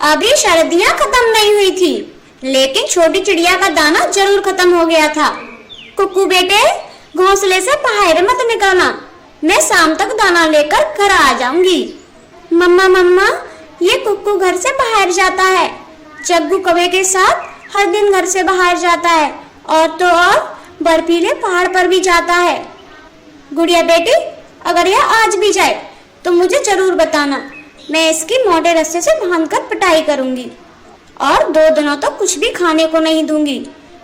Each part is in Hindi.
अभी सर्दियां खत्म नहीं हुई थी, लेकिन छोटी चिड़िया का दाना जरूर खत्म हो गया था। कुक्कू बेटे, घोंसले से बाहर मत निकलना, मैं शाम तक दाना लेकर घर आ जाऊंगी। मम्मा मम्मा, ये कुक्कू घर से बाहर जाता है। जग्गू कौवे के साथ हर दिन घर से बाहर जाता है, और तो और बर्फीले पहाड़ पर भी जाता है। गुड़िया बेटी, अगर यह आज भी जाए तो मुझे जरूर बताना, मैं इसकी मोटे रस्से से बांधकर पिटाई करूंगी और 2 दिनों तक कुछ भी खाने को नहीं दूंगी।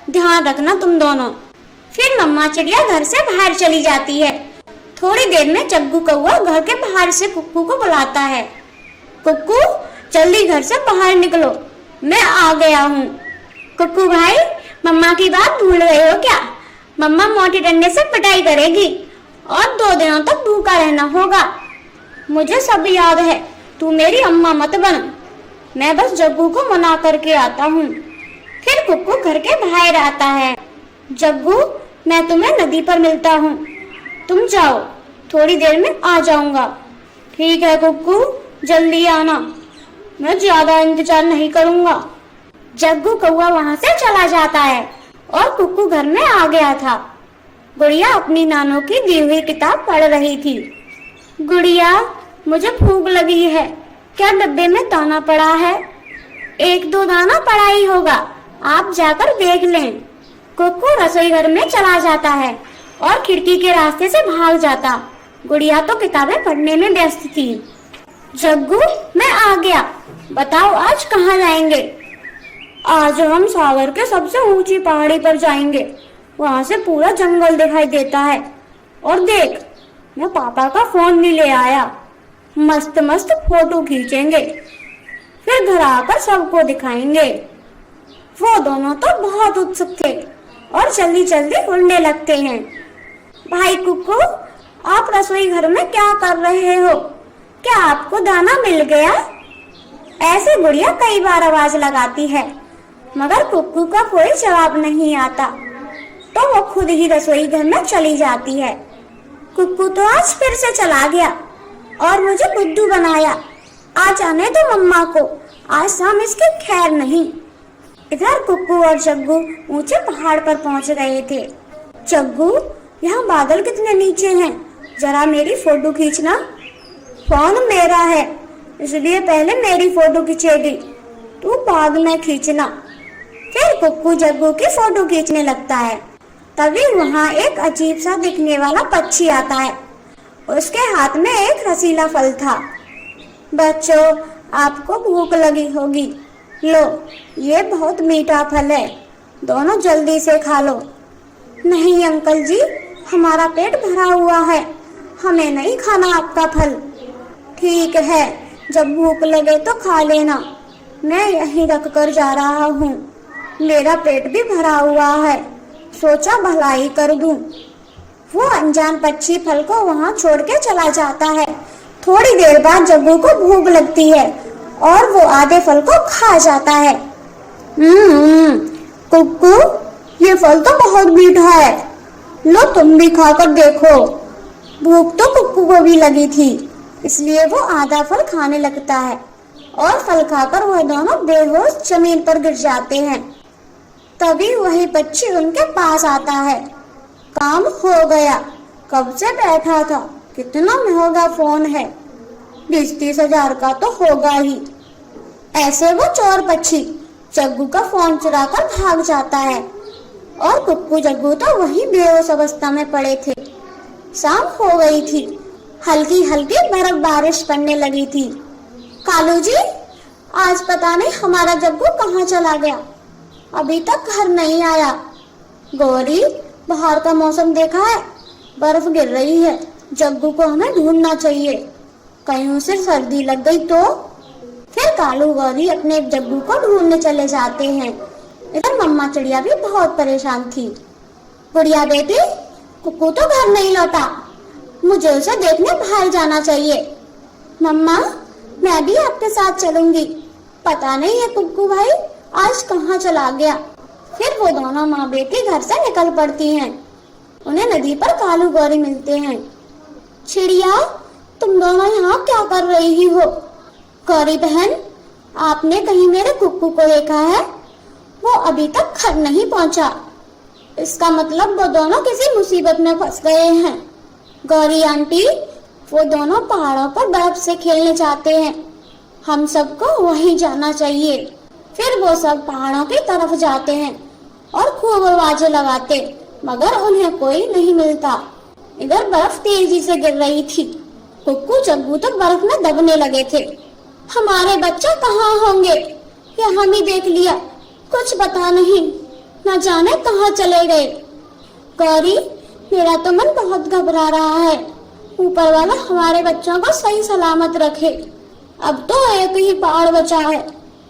ध्यान रखना तुम दोनों। फिर मम्मा चिड़िया घर से बाहर चली जाती है। थोड़ी देर में जग्गू कौवा घर के बाहर से कुक्कू को बुलाता है। कुक्कू, जल्दी घर से बाहर निकलो, मैं आ गया हूँ। कुक्कू भाई, मम्मा की बात भूल गए हो क्या? मम्मा मोटे डंडे से पिटाई करेगी और 2 दिनों तक भूखा रहना होगा। मुझे सब याद है, तू मेरी अम्मा मत बन। मैं बस जग्गू को मना करके आता हूँ। फिर कुक्कू घर के बाहर आता है। जग्गू, मैं तुम्हें नदी पर मिलता हूँ, तुम जाओ, थोड़ी देर में आ जाऊंगा। ठीक है कुक्कू, जल्दी आना, मैं ज्यादा इंतजार नहीं करूंगा। जग्गू कौवा वहां से चला जाता है और कुक्कू घर में आ गया था। गुड़िया अपनी नानों की दी हुई किताब पढ़ रही थी। गुड़िया, मुझे भूख लगी है, क्या डब्बे में दाना पड़ा है? 1-2 दाना पड़ा ही होगा, आप जाकर देख लें। कुक्कू रसोई घर में चला जाता है और खिड़की के रास्ते से भाग जाता। गुड़िया तो किताबें पढ़ने में व्यस्त थी। जग्गू, मैं आ गया, बताओ आज कहाँ जाएंगे? आज हम सागर के सबसे ऊंची पहाड़ी पर जाएंगे, वहां से पूरा जंगल दिखाई देता है। और देख, मैं पापा का फोन भी ले आया, मस्त मस्त फोटो खींचेंगे, फिर घर आकर सबको दिखाएंगे। वो दोनों तो बहुत उत्सुक थे और जल्दी जल्दी उड़ने लगते हैं। भाई कुक्कू, आप रसोई घर में क्या कर रहे हो? क्या आपको दाना मिल गया? ऐसे गुड़िया कई बार आवाज लगाती है, मगर कुक्कू का कोई जवाब नहीं आता, तो वो खुद ही रसोई घर में चली जाती है। कुक्कू तो आज फिर से चला गया और मुझे बुद्धू बनाया। आज आने दो मम्मा को, आज शाम इसकी खैर नहीं। इधर कुक्कू और जग्गू ऊंचे पहाड़ पर पहुंच गए थे। जग्गू, यहाँ बादल कितने नीचे हैं, जरा मेरी फोटो खींचना। फोन मेरा है, इसलिए पहले मेरी फोटो खींचेगी, तू बाद में खींचना। फिर कुक्कू जग्गू की फोटो खींचने लगता है। तभी वहाँ एक अजीब सा दिखने वाला पक्षी आता है। उसके हाथ में एक रसीला फल था। बच्चों, आपको भूख लगी होगी, लो, ये बहुत मीठा फल है, दोनों जल्दी से खा लो। नहीं अंकल जी, हमारा पेट भरा हुआ है, हमें नहीं खाना आपका फल। ठीक है, जब भूख लगे तो खा लेना, मैं यहीं रख कर जा रहा हूँ, मेरा पेट भी भरा हुआ है, सोचा भलाई कर दूं। वो अनजान पक्षी फल को वहाँ छोड़ के चला जाता है। थोड़ी देर बाद जग्गू को भूख लगती है और वो आधे फल को खा जाता है। कुक्कू, ये फल तो बहुत मीठा है, लो तुम भी खाकर देखो। भूख तो कुक्कू को भी लगी थी, इसलिए वो आधा फल खाने लगता है और फल खाकर वह दोनों बेहोश जमीन पर गिर जाते हैं। तभी वही पक्षी उनके पास आता है। काम हो गया, कब से बैठा था, कितना महंगा फोन है, 20-30 हजार का तो होगा ही। ऐसे वो चोर पक्षी जग्गू का फोन चुरा कर भाग जाता है और कुक्कू जग्गू तो वही बेहोश अवस्था में पड़े थे। शाम हो गई थी, हल्की हल्की बर्फ बारिश पड़ने लगी थी। कालू जी, आज पता नहीं हमारा जग्गू कहाँ चला गया, अभी तक घर नहीं आया। गौरी, बाहर का मौसम देखा है, बर्फ गिर रही है, जग्गू को हमें ढूंढना चाहिए, कहीं उसे सर्दी लग गई तो। फिर कालू गौरी अपने जग्गू को ढूंढने चले जाते हैं। इधर मम्मा चिड़िया भी बहुत परेशान थी। गुड़िया बेटी, कुक्कू तो घर नहीं लौटा, मुझे उसे देखने बाहर जाना चाहिए। मम्मा, मैं भी आपके साथ चलूंगी, पता नहीं है कुक्कू भाई आज कहाँ चला गया। फिर वो दोनों माँ बेटी घर से निकल पड़ती हैं। उन्हें नदी पर कालू गौरी मिलते हैं। चिड़िया, तुम दोनों यहाँ क्या कर रही हो? गौरी बहन, आपने कहीं मेरे कुक्कू को देखा है? वो अभी तक घर नहीं पहुंचा। इसका मतलब वो दोनों किसी मुसीबत में फंस गए हैं। गौरी आंटी, वो दोनों पहाड़ों पर बर्फ से खेलने जाते हैं। हम सबको वहीं जाना चाहिए। फिर वो सब पहाड़ों की तरफ जाते हैं और खूब आवाजें लगाते, मगर उन्हें कोई नहीं मिलता। इधर बर्फ तेजी से गिर रही थी। कुक्कू जग्गू तक बर्फ में दबने लगे थे। हमारे बच्चे कहाँ होंगे? या हम ही देख लिया? कुछ पता नहीं, न जाने कहाँ चले गए। गौरी, मेरा तो मन बहुत घबरा रहा है। ऊपर वाला हमारे बच्चों को सही सलामत रखे। अब तो एक ही पहाड़ बचा है।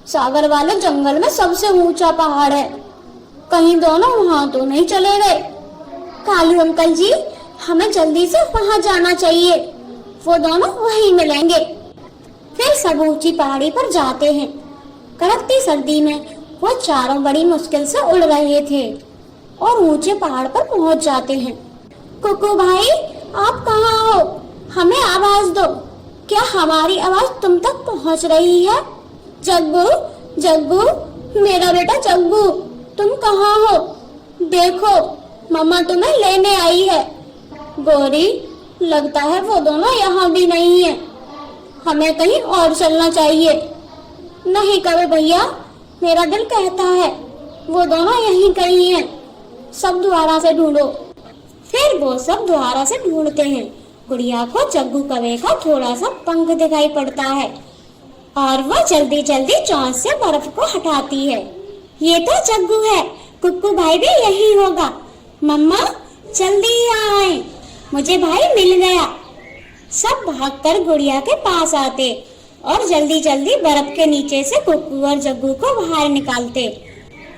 सागर वाले जंगल में सबसे ऊंचा पहाड़ है। कहीं दोनों वहां तो नहीं चले गए? कालू अंकल जी, हमें जल्दी से वहां जाना चाहिए। वो दोनों वहीं मिलेंगे। फिर सब ऊंची पहाड़ी पर जाते हैं। कड़कती सर्दी में वो चारों बड़ी मुश्किल से उड़ रहे थे और ऊंचे पहाड़ पर पहुंच जाते हैं। कुकू भाई, आप कहाँ हो? हमें आवाज दो। क्या हमारी आवाज तुम तक पहुंच रही है? जग्गू, जग्गू, मेरा बेटा जग्गू, तुम कहाँ हो? देखो, मम्मा तुम्हें लेने आई है। गौरी, लगता है वो दोनों यहाँ भी नहीं है। हमें कहीं और चलना चाहिए। नहीं कभी भैया, मेरा दिल कहता है वो दोनों यहीं कहीं हैं। सब दोबारा से ढूंढो। फिर वो सब दोबारा से ढूंढते हैं। गुड़िया को जग्गू कौवे का थोड़ा सा पंख दिखाई पड़ता है और वो जल्दी जल्दी चोंच से बर्फ को हटाती है। ये तो जग्गू है। कुक्कू भाई भी यही होगा। मम्मा, जल्दी आए, मुझे भाई मिल गया। सब भागकर गुड़िया के पास आते और जल्दी जल्दी बर्फ के नीचे से कुक्कू और जग्गू को बाहर निकालते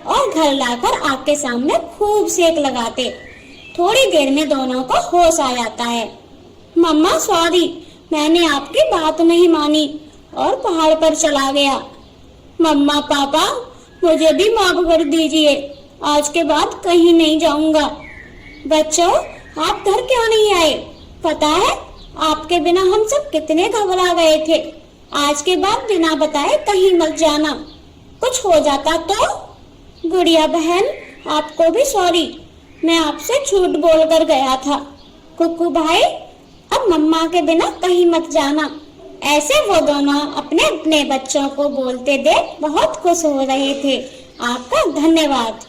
और घर लाकर आग के सामने खूब सेक लगाते। थोड़ी देर में दोनों को होश आ जाता है। मम्मा सॉरी, मैंने आपकी बात नहीं मानी और पहाड़ पर चला गया। मम्मा पापा, मुझे भी माफ कर दीजिए। आज के बाद कहीं नहीं जाऊंगा। बच्चों, आप घर क्यों नहीं आए? पता है, आपके बिना हम सब कितने घबरा गए थे। आज के बाद बिना बताए कहीं मत जाना। कुछ हो जाता तो? गुड़िया बहन, आपको भी सॉरी, मैं आपसे झूठ बोलकर गया था। कुक्कू भाई, अब मम्मा के बिना कहीं मत जाना। ऐसे वो दोनों अपने अपने बच्चों को बोलते देख बहुत खुश हो रहे थे। आपका धन्यवाद।